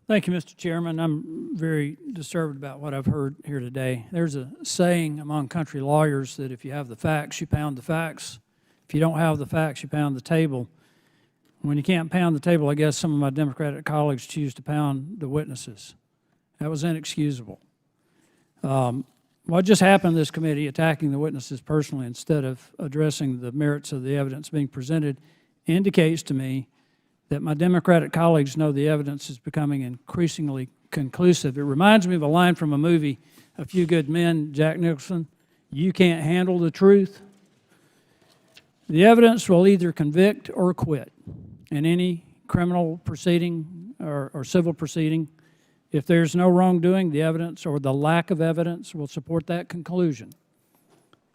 Thank you, Mr. Chairman. I'm very disturbed about what I've heard here today. There's a saying among country lawyers that if you have the facts, you pound the facts. If you don't have the facts, you pound the table. When you can't pound the table, I guess some of my Democratic colleagues choose to pound the witnesses. That was inexcusable. What just happened in this committee, attacking the witnesses personally instead of addressing the merits of the evidence being presented, indicates to me that my Democratic colleagues know the evidence is becoming increasingly conclusive. It reminds me of a line from a movie, A Few Good Men, Jack Nicholson, "You can't handle the truth." The evidence will either convict or acquit in any criminal proceeding or civil proceeding. If there's no wrongdoing, the evidence or the lack of evidence will support that conclusion.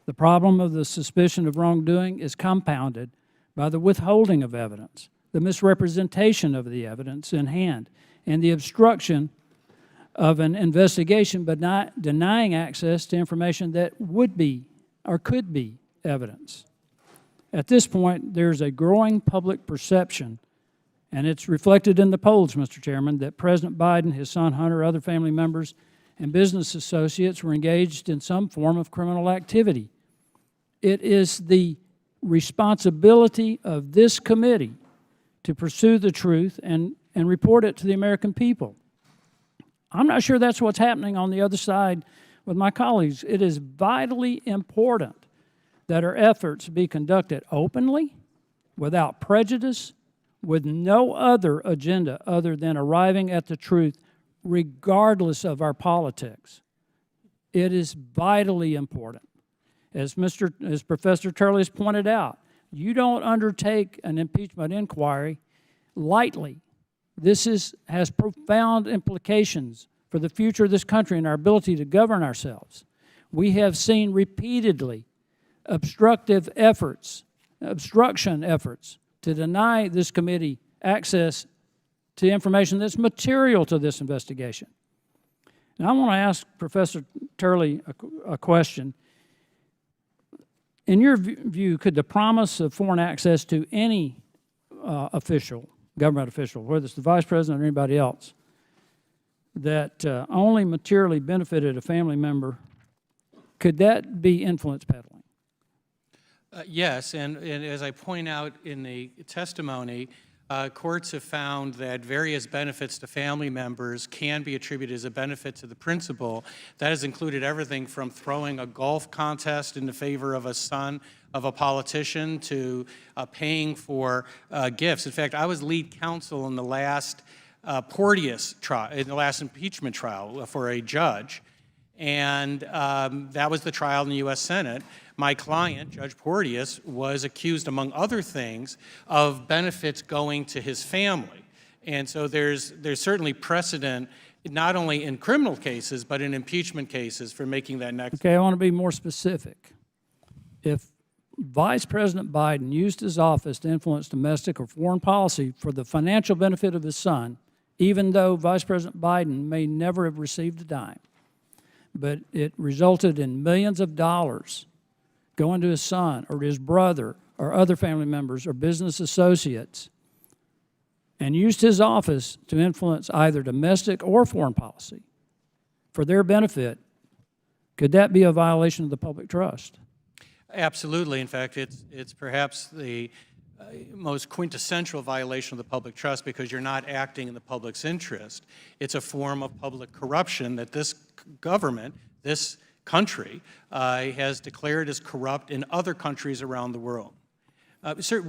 The problem of the suspicion of wrongdoing is compounded by the withholding of evidence, the misrepresentation of the evidence in hand, and the obstruction of an investigation but not denying access to information that would be or could be evidence. At this point, there's a growing public perception, and it's reflected in the polls, Mr. Chairman, that President Biden, his son Hunter, other family members, and business associates were engaged in some form of criminal activity. It is the responsibility of this committee to pursue the truth and report it to the American people. I'm not sure that's what's happening on the other side with my colleagues. It is vitally important that our efforts be conducted openly, without prejudice, with no other agenda other than arriving at the truth, regardless of our politics. It is vitally important. As Professor Turley has pointed out, you don't undertake an impeachment inquiry lightly. This has profound implications for the future of this country and our ability to govern ourselves. We have seen repeatedly obstruction efforts to deny this committee access to information that's material to this investigation. Now, I want to ask Professor Turley a question. In your view, could the promise of foreign access to any government official, whether it's the Vice President or anybody else, that only materially benefited a family member, could that be influence peddling? Yes, and as I point out in the testimony, courts have found that various benefits to family members can be attributed as a benefit to the principal. That has included everything from throwing a golf contest in the favor of a son of a politician to paying for gifts. In fact, I was lead counsel in the last Porteous trial, in the last impeachment trial for a judge, and that was the trial in the U.S. Senate. My client, Judge Porteous, was accused, among other things, of benefits going to his family. And so there's certainly precedent, not only in criminal cases, but in impeachment cases for making that next. Okay, I want to be more specific. If Vice President Biden used his office to influence domestic or foreign policy for the financial benefit of his son, even though Vice President Biden may never have received a dime, but it resulted in millions of dollars going to his son or his brother or other family members or business associates, and used his office to influence either domestic or foreign policy for their benefit, could that be a violation of the public trust? Absolutely. In fact, it's perhaps the most quintessential violation of the public trust, because you're not acting in the public's interest. It's a form of public corruption that this government, this country, has declared as corrupt in other countries around the world. Sir,